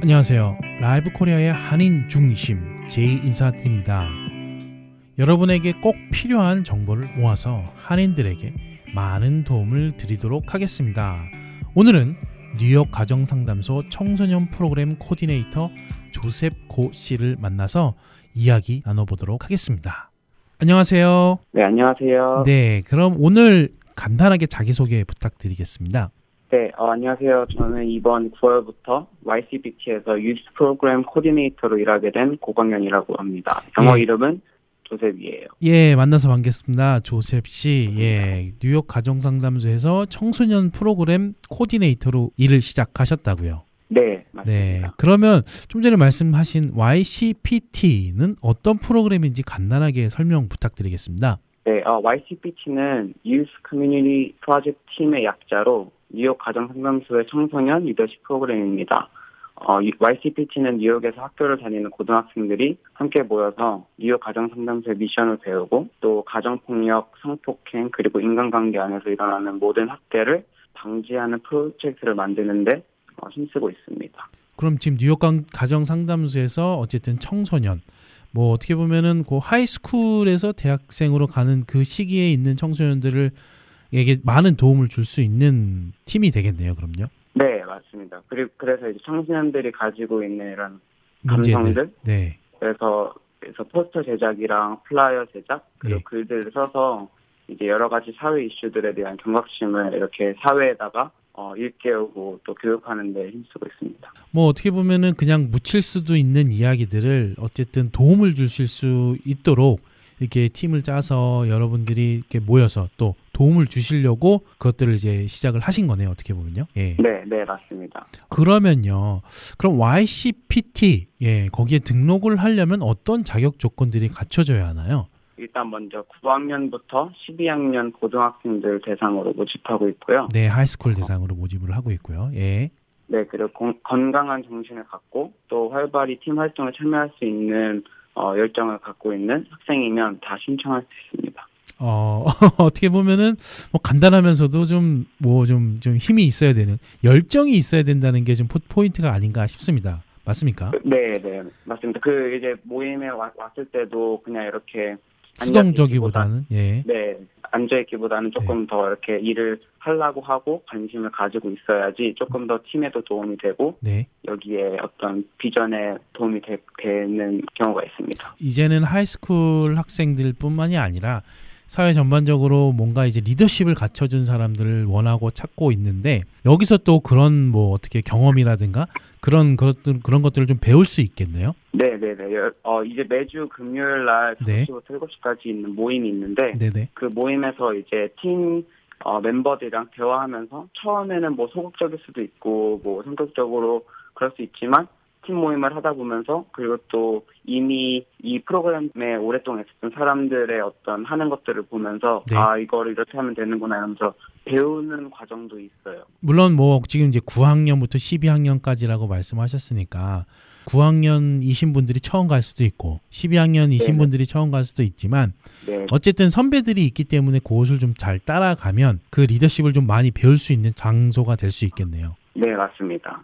안녕하세요. 라이브 코리아의 한인 중심 제이 인사드립니다. 여러분에게 꼭 필요한 정보를 모아서 한인들에게 많은 도움을 드리도록 하겠습니다. 오늘은 뉴욕 가정상담소 청소년 프로그램 코디네이터 조셉 고 씨를 만나서 이야기 나눠보도록 하겠습니다. 안녕하세요. 네, 안녕하세요. 네, 그럼 오늘 간단하게 자기소개 부탁드리겠습니다. 네, 안녕하세요. 저는 이번 9월부터 YCPT에서 유스 프로그램 코디네이터로 일하게 된 고광현이라고 합니다. 영어 이름은 조셉이에요. 예, 만나서 반갑습니다. 조셉 씨. 예, 뉴욕 가정상담소에서 청소년 프로그램 코디네이터로 일을 시작하셨다고요. 네, 맞습니다. 네, 그러면 좀 전에 말씀하신 YCPT는 어떤 프로그램인지 간단하게 설명 부탁드리겠습니다. 네, YCPT는 Youth Community Project 팀의 약자로 뉴욕 가정상담소의 청소년 리더십 프로그램입니다. YCPT는 뉴욕에서 학교를 다니는 고등학생들이 함께 모여서 뉴욕 가정상담소의 미션을 배우고 또 가정폭력, 성폭행 그리고 인간관계 안에서 일어나는 모든 학대를 방지하는 프로젝트를 만드는데 힘쓰고 있습니다. 그럼 지금 뉴욕 가정상담소에서 어쨌든 청소년, 뭐 어떻게 보면은 그 하이스쿨에서 대학생으로 가는 그 시기에 있는 청소년들을 에게 많은 도움을 줄 수 있는 팀이 되겠네요. 그럼요. 네, 맞습니다. 그래서 이제 청소년들이 가지고 있는 이런 문제들. 감성들, 네. 그래서 포스터 제작이랑 플라이어 제작 그리고 예. 글들을 써서 이제 여러 가지 사회 이슈들에 대한 경각심을 이렇게 사회에다가 일깨우고 또 교육하는 데 힘쓰고 있습니다. 뭐 어떻게 보면은 그냥 묻힐 수도 있는 이야기들을 어쨌든 도움을 주실 수 있도록 이렇게 팀을 짜서 여러분들이 이렇게 모여서 또 도움을 주시려고 그것들을 이제 시작을 하신 거네요. 어떻게 보면요. 예. 네, 맞습니다. 그러면요. 그럼 YCPT 거기에 등록을 하려면 어떤 자격 조건들이 갖춰져야 하나요? 일단 먼저 9학년부터 12학년 고등학생들 대상으로 모집하고 있고요. 네, 하이스쿨 대상으로 모집을 하고 있고요. 예. 네, 그리고 건강한 정신을 갖고 또 활발히 팀 활동에 참여할 수 있는 열정을 갖고 있는 학생이면 다 신청할 수 있습니다. 어떻게 보면은 뭐 간단하면서도 좀 힘이 있어야 되는, 열정이 있어야 된다는 게 좀 포인트가 아닌가 싶습니다. 맞습니까? 네, 맞습니다. 그 이제 모임에 왔을 때도 그냥 이렇게 수동적이보다는 앉아있기보다는 조금 더 이렇게 일을 하려고 하고 관심을 가지고 있어야지 조금 더 팀에도 도움이 되고 여기에 어떤 비전에 도움이 되는 경우가 있습니다. 이제는 하이스쿨 학생들뿐만이 아니라 사회 전반적으로 뭔가 이제 리더십을 갖춰준 사람들을 원하고 찾고 있는데 여기서 또 그런 뭐 어떻게 경험이라든가 그런 것들을 좀 배울 수 있겠네요. 네. 이제 매주 금요일 날 5시부터 7시까지 있는 모임이 있는데 그 모임에서 이제 팀 멤버들이랑 대화하면서 처음에는 뭐 소극적일 수도 있고 뭐 성격적으로 그럴 수 있지만 팀 모임을 하다 보면서 그리고 또 이미 이 프로그램에 오랫동안 있었던 사람들의 어떤 하는 것들을 보면서 이거를 이렇게 하면 되는구나 이러면서 배우는 과정도 있어요. 물론 뭐 지금 이제 9학년부터 12학년까지라고 말씀하셨으니까 9학년이신 분들이 처음 갈 수도 있고 12학년이신 분들이 처음 갈 수도 있지만 어쨌든 선배들이 있기 때문에 그것을 좀 잘 따라가면 그 리더십을 좀 많이 배울 수 있는 장소가 될 수 있겠네요. 네, 맞습니다.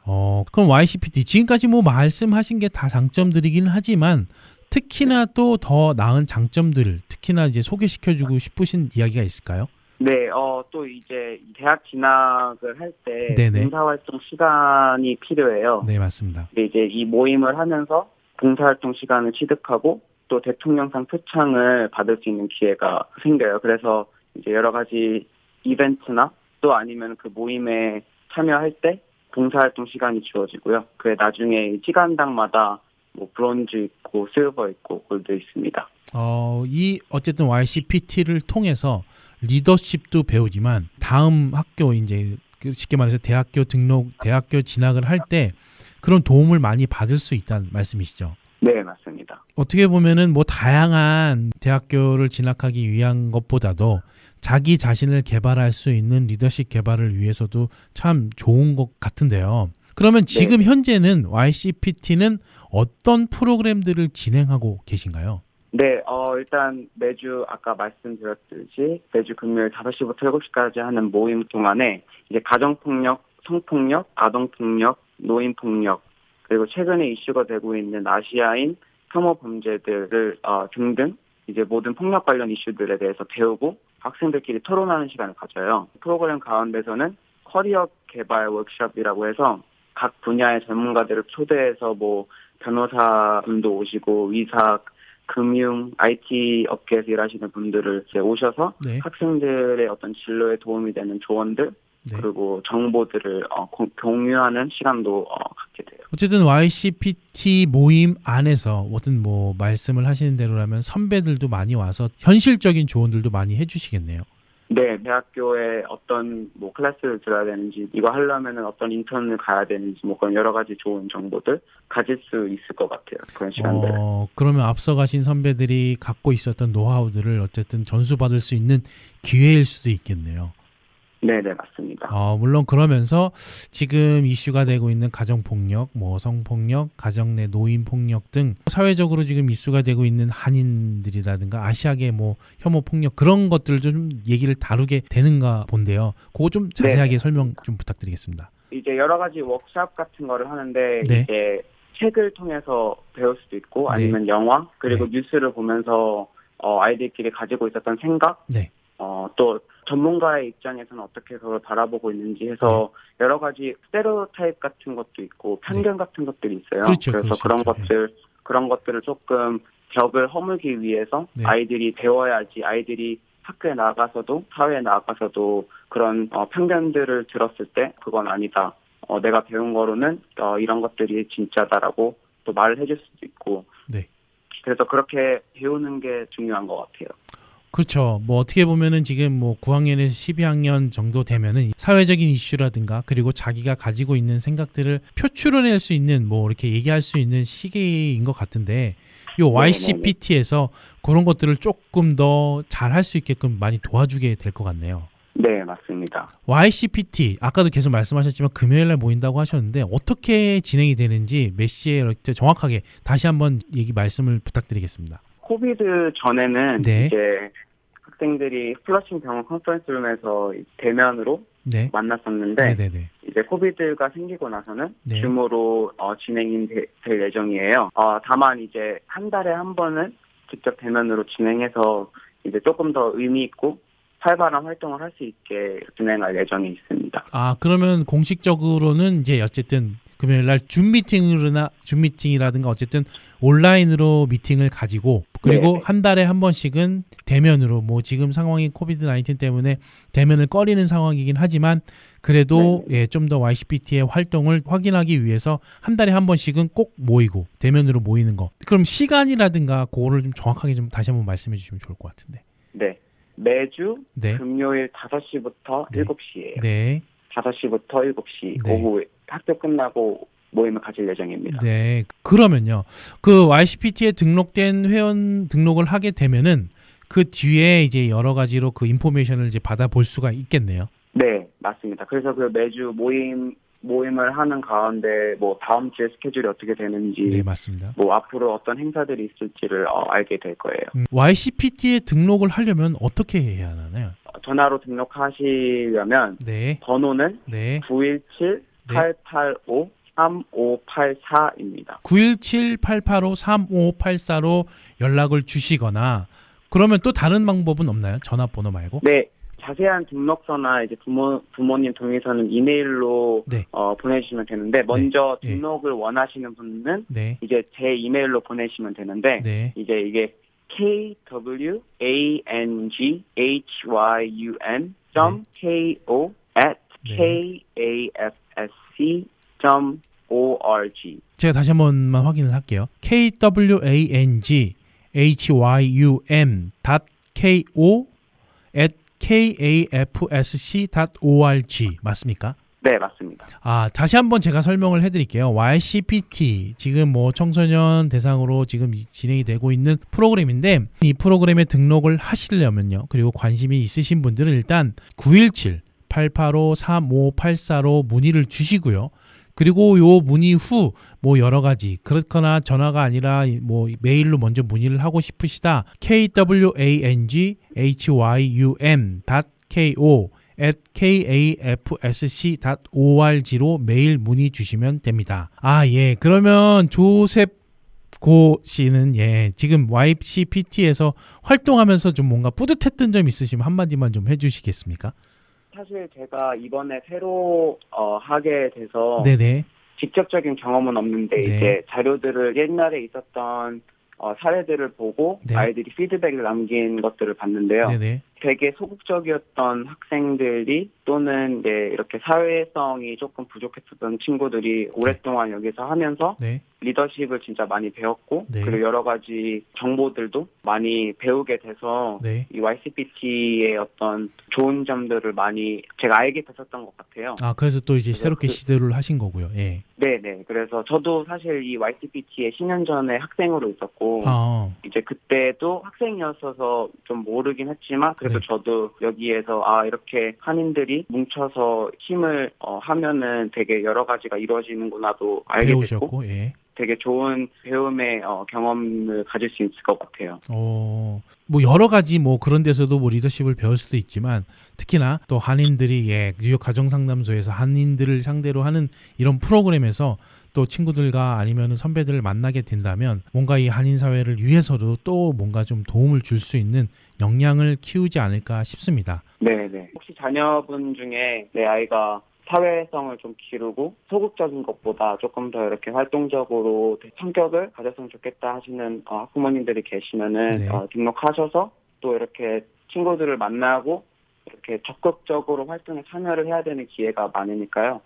그럼 YCPT 지금까지 뭐 말씀하신 게 다 장점들이긴 하지만 특히나 또 더 나은 장점들을 특히나 이제 소개시켜주고 싶으신 이야기가 있을까요? 네, 또 이제 대학 진학을 할 때 봉사활동 시간이 필요해요. 네, 맞습니다. 근데 이제 이 모임을 하면서 봉사활동 시간을 취득하고 또 대통령상 표창을 받을 수 있는 기회가 생겨요. 그래서 이제 여러 가지 이벤트나 또 아니면 그 모임에 참여할 때 봉사활동 시간이 주어지고요. 그에 나중에 시간당마다 뭐 브론즈 있고 실버 있고 골드 있습니다. 이 어쨌든 YCPT를 통해서 리더십도 배우지만 다음 학교 이제 쉽게 말해서 대학교 진학을 할 때 그런 도움을 많이 받을 수 있다는 말씀이시죠? 네, 맞습니다. 어떻게 보면은 뭐 다양한 대학교를 진학하기 위한 것보다도 자기 자신을 개발할 수 있는 리더십 개발을 위해서도 참 좋은 것 같은데요. 그러면 지금 현재는 YCPT는 어떤 프로그램들을 진행하고 계신가요? 네, 일단 매주 아까 말씀드렸듯이 매주 금요일 5시부터 7시까지 하는 모임 동안에 이제 가정폭력, 성폭력, 아동폭력, 노인폭력 그리고 최근에 이슈가 되고 있는 아시아인 혐오 범죄들을 등등 이제 모든 폭력 관련 이슈들에 대해서 배우고 학생들끼리 토론하는 시간을 가져요. 프로그램 가운데서는 커리어 개발 워크숍이라고 해서 각 분야의 전문가들을 초대해서 뭐 변호사분도 오시고 의사, 금융, IT 업계에서 일하시는 분들을 이제 오셔서 네. 학생들의 어떤 진로에 도움이 되는 조언들 네. 그리고 정보들을 공유하는 시간도 갖게 돼요. 어쨌든 YCPT 모임 안에서 어떤 뭐 말씀을 하시는 대로라면 선배들도 많이 와서 현실적인 조언들도 많이 해주시겠네요. 네, 대학교에 어떤 뭐 클래스를 들어야 되는지, 이거 하려면은 어떤 인턴을 가야 되는지, 뭐 그런 여러 가지 좋은 정보들 가질 수 있을 것 같아요. 그런 시간들. 그러면 앞서 가신 선배들이 갖고 있었던 노하우들을 어쨌든 전수받을 수 있는 기회일 수도 있겠네요. 네네, 맞습니다. 물론 그러면서 지금 이슈가 되고 있는 가정폭력, 뭐 성폭력, 가정 내 노인폭력 등 사회적으로 지금 이슈가 되고 있는 한인들이라든가 아시아계 뭐 혐오폭력 그런 것들도 좀 얘기를 다루게 되는가 본데요. 그거 좀 자세하게 네. 설명 좀 부탁드리겠습니다. 이제 여러 가지 워크숍 같은 거를 하는데 네. 이제 책을 통해서 배울 수도 있고 아니면 영화 그리고 뉴스를 보면서 아이들끼리 가지고 있었던 생각 네. 또 전문가의 입장에서는 어떻게 그걸 바라보고 있는지 해서 여러 가지 스테레오타입 같은 것도 있고 편견 같은 것들이 있어요. 그렇죠, 그래서 그런 것들을 조금 벽을 허물기 위해서 아이들이 배워야지 아이들이 학교에 나가서도 사회에 나가서도 그런 편견들을 들었을 때 그건 아니다. 내가 배운 거로는 이런 것들이 진짜다라고 또 말을 해줄 수도 있고. 네. 그래서 그렇게 배우는 게 중요한 것 같아요. 그렇죠. 뭐 어떻게 보면은 지금 뭐 9학년에서 12학년 정도 되면은 사회적인 이슈라든가 그리고 자기가 가지고 있는 생각들을 표출해낼 수 있는 뭐 이렇게 얘기할 수 있는 시기인 것 같은데 요 YCPT에서 그런 것들을 조금 더 잘할 수 있게끔 많이 도와주게 될 것 같네요. 네, 맞습니다. YCPT 아까도 계속 말씀하셨지만 금요일날 모인다고 하셨는데 어떻게 진행이 되는지 몇 시에 이렇게 정확하게 다시 한번 말씀을 부탁드리겠습니다. 코비드 전에는 이제 학생들이 플러싱 병원 컨퍼런스룸에서 대면으로 만났었는데 이제 코비드가 생기고 나서는 줌으로 진행이 될 예정이에요. 다만 이제 한 달에 한 번은 직접 대면으로 진행해서 이제 조금 더 의미 있고 활발한 활동을 할 수 있게 진행할 예정이 있습니다. 그러면 공식적으로는 이제 어쨌든 금요일날 줌 미팅이라든가 어쨌든 온라인으로 미팅을 가지고 그리고 한 달에 한 번씩은 대면으로 뭐 지금 상황이 코비드-19 때문에 대면을 꺼리는 상황이긴 하지만 그래도 좀 더 YCPT의 활동을 확인하기 위해서 한 달에 한 번씩은 꼭 모이고 대면으로 모이는 거. 그럼 시간이라든가 그거를 좀 정확하게 좀 다시 한번 말씀해 주시면 좋을 것 같은데. 네. 매주 금요일 5시부터 7시예요. 네. 5시부터 7시 오후 학교 끝나고 모임을 가질 예정입니다. 네. 그러면요. 그 YCPT에 등록된 회원 등록을 하게 되면은 그 뒤에 이제 여러 가지로 그 인포메이션을 이제 받아볼 수가 있겠네요. 네, 맞습니다. 그래서 그 매주 모임을 하는 가운데 뭐 다음 주에 스케줄이 어떻게 되는지 맞습니다. 뭐 앞으로 어떤 행사들이 있을지를 알게 될 거예요. YCPT에 등록을 하려면 어떻게 해야 하나요? 전화로 등록하시려면 번호는 917-885-3584입니다. 917-885-3584로 연락을 주시거나 그러면 또 다른 방법은 없나요? 전화번호 말고? 네. 자세한 등록서나 이제 부모님 동의서는 이메일로 보내주시면 되는데 먼저 등록을 원하시는 분은 이제 제 이메일로 보내시면 되는데 이제 이게 kwanghyun.ko@kafsc.org 제가 다시 한 번만 확인을 할게요. kwanghyun.ko@kafsc.org 맞습니까? 네, 맞습니다. 다시 한번 제가 설명을 해드릴게요. YCPT 지금 뭐 청소년 대상으로 지금 진행이 되고 있는 프로그램인데 이 프로그램에 등록을 하시려면요. 그리고 관심이 있으신 분들은 일단 917-885-3584로 문의를 주시고요. 그리고 요 문의 후 뭐 여러 가지 그렇거나 전화가 아니라 뭐 메일로 먼저 문의를 하고 싶으시다 kwanghyun.ko@ kafsc.org로 메일 문의 주시면 됩니다. 아, 예. 그러면 조셉 고 씨는 지금 YCPT에서 활동하면서 좀 뭔가 뿌듯했던 점 있으시면 한마디만 좀 해주시겠습니까? 사실 제가 이번에 새로 하게 돼서 네네. 직접적인 경험은 없는데 이제 자료들을 옛날에 있었던 사례들을 보고 아이들이 피드백을 남긴 것들을 봤는데요. 네네. 되게 소극적이었던 학생들이 또는 이렇게 사회성이 조금 부족했었던 친구들이 오랫동안 여기서 하면서 리더십을 진짜 많이 배웠고 그리고 여러 가지 정보들도 많이 배우게 돼서 이 YCPT의 어떤 좋은 점들을 많이 제가 알게 됐었던 것 같아요. 아, 그래서 또 이제 새롭게 시도를 하신 거고요. 예. 네네. 그래서 저도 사실 이 YCPT에 10년 전에 학생으로 있었고 이제 그때도 학생이었어서 좀 모르긴 했지만 그래도 저도 여기에서 이렇게 한인들이 뭉쳐서 힘을 하면은 되게 여러 가지가 이루어지는구나도 알게 배우셨고, 됐고 되게 좋은 배움의 경험을 가질 수 있을 것 같아요. 뭐 여러 가지 뭐 그런 데서도 뭐 리더십을 배울 수도 있지만 특히나 또 한인들이 뉴욕 가정상담소에서 한인들을 상대로 하는 이런 프로그램에서 또 친구들과 아니면 선배들을 만나게 된다면 뭔가 이 한인 사회를 위해서도 또 뭔가 좀 도움을 줄 수 있는 역량을 키우지 않을까 싶습니다. 네네. 혹시 자녀분 중에 내 아이가 사회성을 좀 기르고 소극적인 것보다 조금 더 이렇게 활동적으로 성격을 가졌으면 좋겠다 하시는 학부모님들이 계시면은 등록하셔서 또 이렇게 친구들을 만나고 이렇게 적극적으로 활동에 참여를 해야 되는 기회가 많으니까요.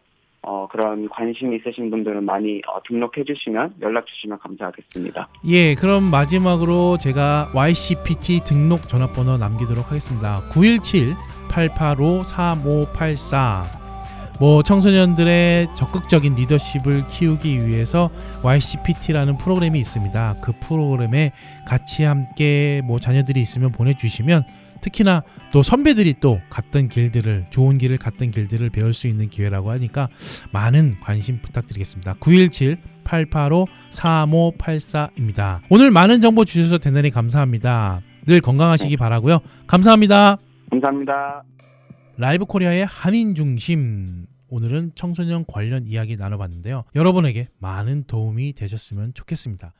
그런 관심이 있으신 분들은 많이 등록해 주시면 연락 주시면 감사하겠습니다. 예, 그럼 마지막으로 제가 YCPT 등록 전화번호 남기도록 하겠습니다. 917-885-3584. 뭐 청소년들의 적극적인 리더십을 키우기 위해서 YCPT라는 프로그램이 있습니다. 그 프로그램에 같이 함께 뭐 자녀들이 있으면 보내주시면 특히나 또 선배들이 또 갔던 길들을 좋은 길을 갔던 길들을 배울 수 있는 기회라고 하니까 많은 관심 부탁드리겠습니다. 917-885-3584입니다. 오늘 많은 정보 주셔서 대단히 감사합니다. 늘 건강하시기 바라고요. 감사합니다. 감사합니다. 라이브 코리아의 한인 중심, 오늘은 청소년 관련 이야기 나눠봤는데요. 여러분에게 많은 도움이 되셨으면 좋겠습니다.